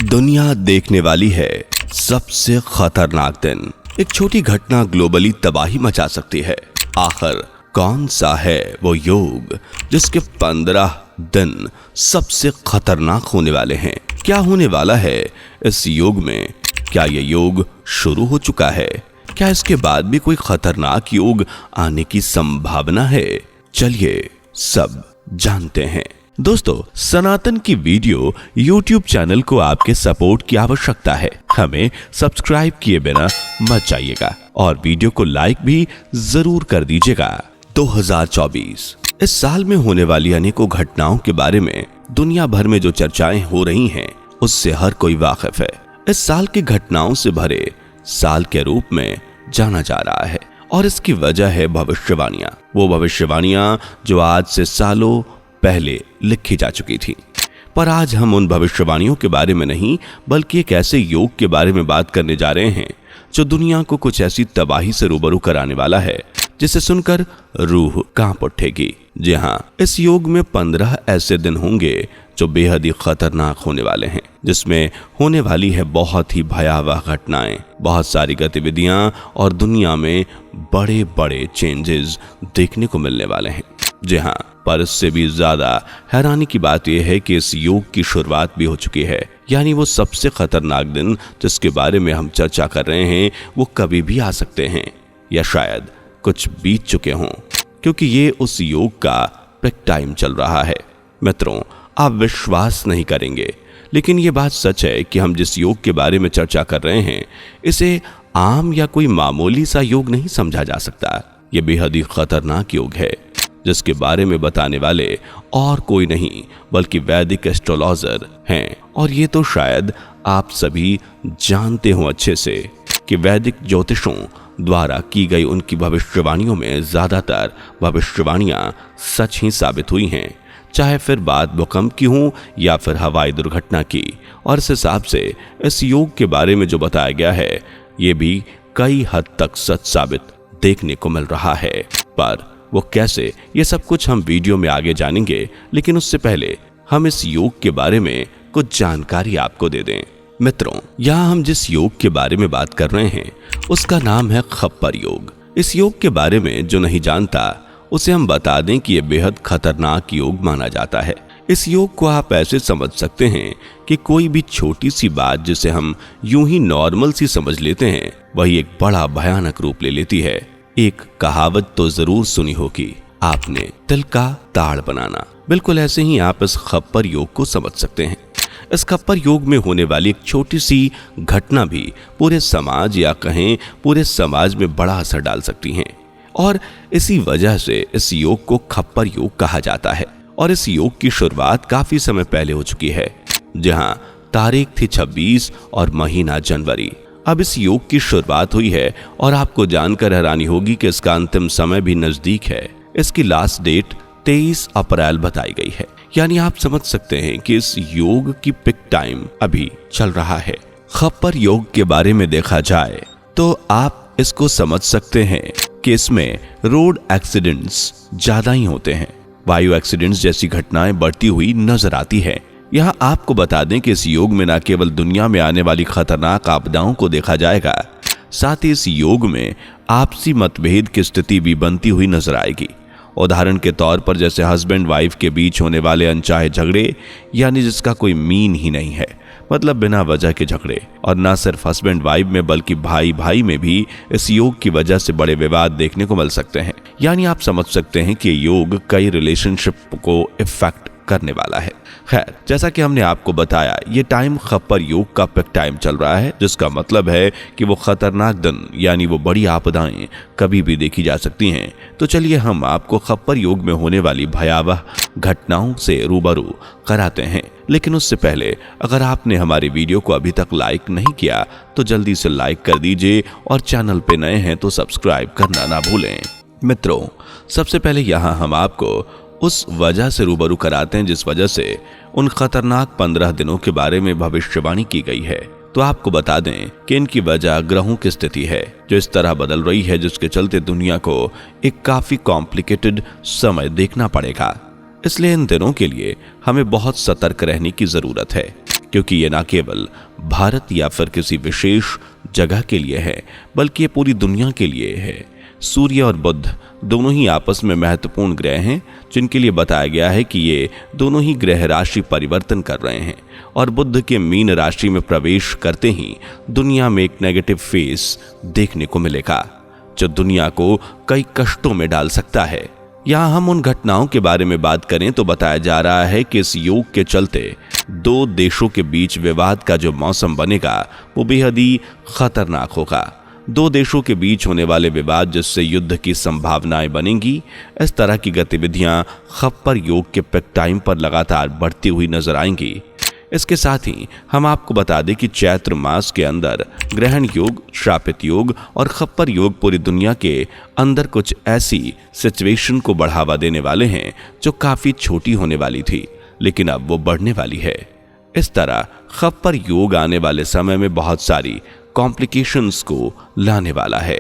दुनिया देखने वाली है सबसे खतरनाक दिन। एक छोटी घटना ग्लोबली तबाही मचा सकती है। आखिर कौन सा है वो युग जिसके 15 दिन सबसे खतरनाक होने वाले हैं? क्या होने वाला है इस युग में? क्या ये युग शुरू हो चुका है? क्या इसके बाद भी कोई खतरनाक युग आने की संभावना है? चलिए सब जानते हैं। दोस्तों, सनातन की वीडियो YouTube चैनल को आपके सपोर्ट की आवश्यकता है। हमें सब्सक्राइब किए बिना मत जाइएगा और वीडियो को लाइक भी जरूर कर दीजिएगा। 2024 इस साल में होने वाली अनेकों घटनाओं के बारे में दुनिया भर में जो चर्चाएं हो रही हैं, उससे हर कोई वाकिफ है। इस साल की घटनाओं से भरे साल के रूप में जाना जा रहा है और इसकी वजह है भविष्यवाणियां। वो भविष्यवाणियां जो आज से सालों पहले लिखी जा चुकी थी। पर आज हम उन भविष्यवाणियों के बारे में नहीं, बल्कि एक ऐसे योग के बारे में बात करने जा रहे हैं जो दुनिया को कुछ ऐसी तबाही से रूबरू कराने वाला है जिसे सुनकर रूह कांप उठेगी। जी हाँ, इस योग में 15 ऐसे दिन होंगे जो बेहद ही खतरनाक होने वाले हैं, जिसमें होने वाली है बहुत ही भयावह घटनाएं, बहुत सारी गतिविधियां और दुनिया में बड़े बड़े चेंजेस देखने को मिलने वाले हैं। जी हाँ, पर इससे भी ज्यादा हैरानी की बात यह है कि इस योग की शुरुआत भी हो चुकी है। यानी वो सबसे खतरनाक दिन जिसके बारे में हम चर्चा कर रहे हैं वो कभी भी आ सकते हैं या शायद कुछ बीत चुके हों, क्योंकि ये उस योग का पीक टाइम चल रहा है। मित्रों, आप विश्वास नहीं करेंगे, लेकिन ये बात सच है कि हम जिस योग के बारे में चर्चा कर रहे हैं इसे आम या कोई मामूली सा योग नहीं समझा जा सकता। ये बेहद ही खतरनाक योग है जिसके बारे में बताने वाले और कोई नहीं बल्कि वैदिक एस्ट्रोलॉजर हैं। और ये तो शायद आप सभी जानते हो अच्छे से कि वैदिक ज्योतिषों द्वारा की गई उनकी भविष्यवाणियों में ज्यादातर भविष्यवाणियां सच ही साबित हुई हैं, चाहे फिर बात भूकंप की हो या फिर हवाई दुर्घटना की। और इस हिसाब से इस योग के बारे में जो बताया गया है ये भी कई हद तक सच साबित देखने को मिल रहा है। पर वो कैसे, ये सब कुछ हम वीडियो में आगे जानेंगे, लेकिन उससे पहले हम इस योग के बारे में कुछ जानकारी आपको दे दें। मित्रों, यहाँ हम जिस योग के बारे में बात कर रहे हैं उसका नाम है खप्पर योग। इस योग के बारे में जो नहीं जानता उसे हम बता दें कि यह बेहद खतरनाक योग माना जाता है। इस योग को आप ऐसे समझ सकते हैं कि कोई भी छोटी सी बात जिसे हम यूं ही नॉर्मल सी समझ लेते हैं वही एक बड़ा भयानक रूप ले लेती है। एक कहावत तो जरूर सुनी होगी आपने, तिल का ताड़ बनाना। बिल्कुल ऐसे ही आप इस खप्पर योग को समझ सकते हैं। इस खप्पर योग में होने वाली एक छोटी सी घटना भी पूरे समाज या कहें पूरे समाज में बड़ा असर डाल सकती हैं और इसी वजह से इस योग को खप्पर योग कहा जाता है। और इस योग की शुरुआत काफी समय पहले हो चुकी है, जहां तारीख थी 26 और महीना जनवरी। अब इस योग की शुरुआत हुई है और आपको जानकर हैरानी होगी कि इसका अंतिम समय भी नजदीक है। इसकी लास्ट डेट 23 अप्रैल बताई गई है। यानी आप समझ सकते हैं कि इस योग की पिक टाइम अभी चल रहा है। खप्पर योग के बारे में देखा जाए तो आप इसको समझ सकते हैं कि इसमें रोड एक्सीडेंट्स ज्यादा ही होते हैं। वायु एक्सीडेंट्स जैसी घटनाएं बढ़ती हुई नजर आती है। यहाँ आपको बता दें कि इस योग में न केवल दुनिया में आने वाली खतरनाक आपदाओं को देखा जाएगा, साथ ही इस योग में आपसी मतभेद की स्थिति भी बनती हुई नजर आएगी। उदाहरण के तौर पर जैसे हस्बैंड वाइफ के बीच होने वाले अनचाहे झगड़े, यानी जिसका कोई मीन ही नहीं है, मतलब बिना वजह के झगड़े। और न सिर्फ हस्बैंड वाइफ में बल्कि भाई भाई में भी इस योग की वजह से बड़े विवाद देखने को मिल सकते हैं। यानी आप समझ सकते हैं कि योग कई रिलेशनशिप को इफेक्ट करने वाला है। खैर, जैसा कि हमने आपको बताया ये टाइम खप्पर योग का पिक टाइम चल रहा है, जिसका मतलब है कि वो खतरनाक दिन यानी वो बड़ी आपदाएं कभी भी देखी जा सकती हैं। तो चलिए हम आपको खप्पर योग में होने वाली भयावह घटनाओं से रूबरू कराते हैं। लेकिन उससे पहले अगर आपने हमारी वीडियो को अभी तक लाइक नहीं किया तो जल्दी से लाइक कर दीजिए और चैनल पे नए हैं तो सब्सक्राइब करना ना भूलें। मित्रों, सबसे पहले यहाँ हम आपको उस वजह से रूबरू कराते हैं जिस वजह से उन खतरनाक 15 दिनों के बारे में भविष्यवाणी की गई है। तो आपको बता दें कि इनकी वजह ग्रहों की स्थिति है जो इस तरह बदल रही है, जिसके चलते दुनिया को एक काफी कॉम्प्लिकेटेड समय देखना पड़ेगा। इसलिए इन दिनों के लिए हमें बहुत सतर्क रहने की जरूरत है, क्योंकि ये न केवल भारत या फिर किसी विशेष जगह के लिए है बल्कि ये पूरी दुनिया के लिए है। सूर्य और बुध दोनों ही आपस में महत्वपूर्ण ग्रह हैं, जिनके लिए बताया गया है कि ये दोनों ही ग्रह राशि परिवर्तन कर रहे हैं और बुध के मीन राशि में प्रवेश करते ही दुनिया में एक नेगेटिव फेस देखने को मिलेगा, जो दुनिया को कई कष्टों में डाल सकता है। यहाँ हम उन घटनाओं के बारे में बात करें तो बताया जा रहा है कि इस योग के चलते दो देशों के बीच विवाद का जो मौसम बनेगा वो बेहद ही खतरनाक होगा। दो देशों के बीच होने वाले विवाद जिससे युद्ध की संभावनाएं बनेंगी, इस तरह की गतिविधियां खप्पर योग के पिक टाइम पर लगातार बढ़ती हुई नजर आएंगी। इसके साथ ही हम आपको बता दें कि चैत्र मास के अंदर ग्रहण योग, श्रापित योग और खप्पर योग पूरी दुनिया के अंदर कुछ ऐसी सिचुएशन को बढ़ावा देने वाले हैं जो काफी छोटी होने वाली थी, लेकिन अब वो बढ़ने वाली है। इस तरह खप्पर योग आने वाले समय में बहुत सारी कॉम्प्लिकेशंस को लाने वाला है,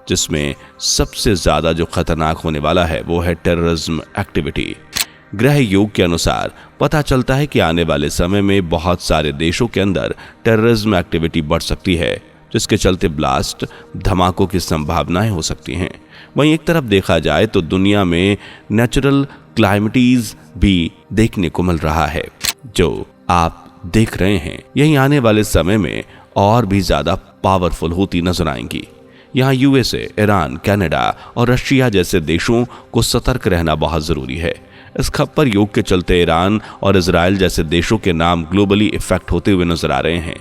जिसमें सबसे ज्यादा जो खतरनाक होने वाला है वो है टेररिज्म एक्टिविटी। ग्रह योग के अनुसार पता चलता है कि आने वाले समय में बहुत सारे देशों के अंदर टेररिज्म एक्टिविटी बढ़ सकती है, जिसके चलते ब्लास्ट, धमाकों की संभावनाएं हो सकती हैं। वहीं एक तरफ देखा जाए तो दुनिया में नेचुरल क्लाइमेटीज भी देखने को मिल रहा है, जो आप देख रहे हैं यही आने वाले समय में और भी ज्यादा पावरफुल होती नजर आएंगी। यहाँ यूएसए, ईरान, कनाडा और रशिया जैसे देशों को सतर्क रहना बहुत जरूरी है। इस खप्पर योग के चलते ईरान और इजराइल जैसे देशों के नाम ग्लोबली इफेक्ट होते हुए नजर आ रहे हैं।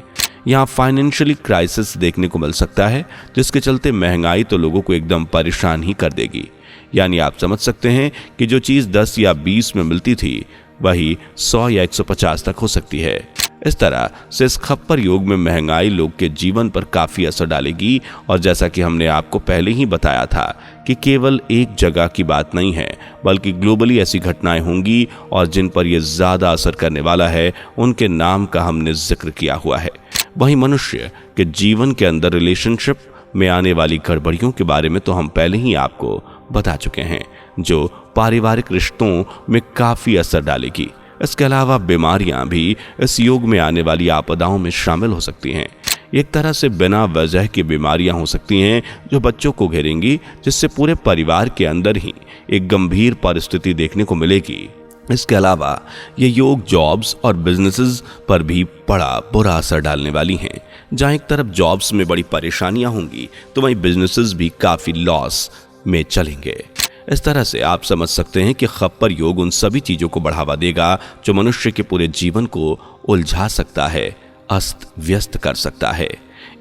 यहाँ फाइनेंशियली क्राइसिस देखने को मिल सकता है, जिसके चलते महंगाई तो लोगों को एकदम परेशान ही कर देगी। यानी आप समझ सकते हैं कि जो चीज 10 या 20 में मिलती थी वही 100 या 150 तक हो सकती है। इस तरह से इस खप्पर योग में महंगाई लोग के जीवन पर काफी असर डालेगी और जैसा कि हमने आपको पहले ही बताया था कि केवल एक जगह की बात नहीं है बल्कि ग्लोबली ऐसी घटनाएं होंगी और जिन पर यह ज्यादा असर करने वाला है उनके नाम का हमने जिक्र किया हुआ है। वहीं मनुष्य के जीवन के अंदर रिलेशनशिप में आने वाली गड़बड़ियों के बारे में तो हम पहले ही आपको बता चुके हैं, जो पारिवारिक रिश्तों में काफी असर डालेगी। इसके अलावा बीमारियां भी इस योग में आने वाली आपदाओं में शामिल हो सकती हैं। एक तरह से बिना वजह की बीमारियां हो सकती हैं जो बच्चों को घेरेंगी, जिससे पूरे परिवार के अंदर ही एक गंभीर परिस्थिति देखने को मिलेगी। इसके अलावा ये योग जॉब्स और बिजनेसेस पर भी बड़ा बुरा असर डालने वाली हैं। जहां एक तरफ जॉब्स में बड़ी परेशानियां होंगी तो वहीं बिजनेसेस भी काफी लॉस में चलेंगे। इस तरह से आप समझ सकते हैं कि खप्पर योग उन सभी चीजों को बढ़ावा देगा जो मनुष्य के पूरे जीवन को उलझा सकता है, अस्त व्यस्त कर सकता है।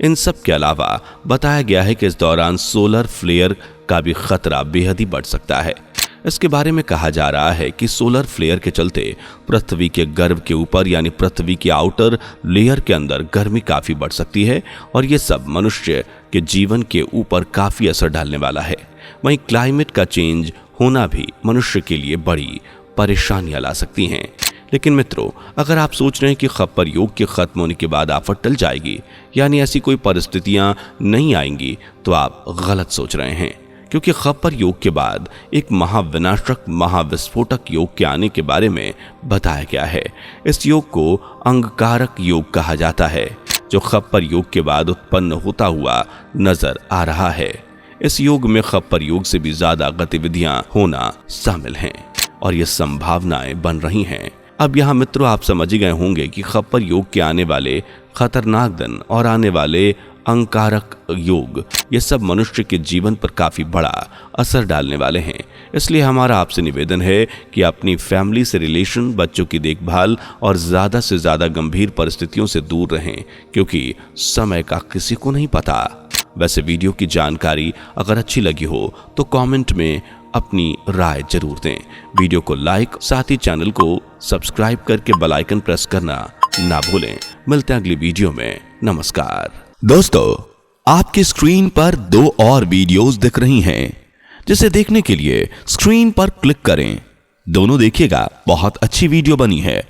इन सब के अलावा बताया गया है कि इस दौरान सोलर फ्लेयर का भी खतरा बेहद ही बढ़ सकता है। इसके बारे में कहा जा रहा है कि सोलर फ्लेयर के चलते पृथ्वी के गर्भ के ऊपर यानी पृथ्वी की आउटर लेयर के अंदर गर्मी काफी बढ़ सकती है और ये सब मनुष्य के जीवन के ऊपर काफी असर डालने वाला है। वहीं क्लाइमेट का चेंज होना भी मनुष्य के लिए बड़ी परेशानियां ला सकती हैं। लेकिन मित्रों, अगर आप सोच रहे हैं कि खप्पर योग के खत्म होने के बाद आफत टल जाएगी यानी ऐसी कोई परिस्थितियां नहीं आएंगी, तो आप गलत सोच रहे हैं, क्योंकि खप्पर योग के बाद एक महाविनाशक महाविस्फोटक योग के आने के बारे में बताया गया है। इस योग को अंगकारक योग कहा जाता है, जो खप्पर योग के बाद उत्पन्न होता हुआ नजर आ रहा है। इस योग में खप्पर योग से भी ज्यादा गतिविधियां होना शामिल हैं और ये संभावनाएं बन रही हैं। अब यहाँ मित्रों आप समझ ही गए होंगे कि खप्पर योग के आने वाले खतरनाक दिन और आने वाले अंगारक योग ये सब मनुष्य के जीवन पर काफी बड़ा असर डालने वाले हैं। इसलिए हमारा आपसे निवेदन है कि अपनी फैमिली से रिलेशन, बच्चों की देखभाल और ज्यादा से ज्यादा गंभीर परिस्थितियों से दूर रहें, क्योंकि समय का किसी को नहीं पता। वैसे वीडियो की जानकारी अगर अच्छी लगी हो तो कमेंट में अपनी राय जरूर दें। वीडियो को लाइक, साथ ही चैनल को सब्सक्राइब करके बेल आइकन प्रेस करना ना भूलें। मिलते हैं अगली वीडियो में। नमस्कार दोस्तों, आपकी स्क्रीन पर 2 और वीडियोस दिख रही हैं, जिसे देखने के लिए स्क्रीन पर क्लिक करें। दोनों देखिएगा, बहुत अच्छी वीडियो बनी है।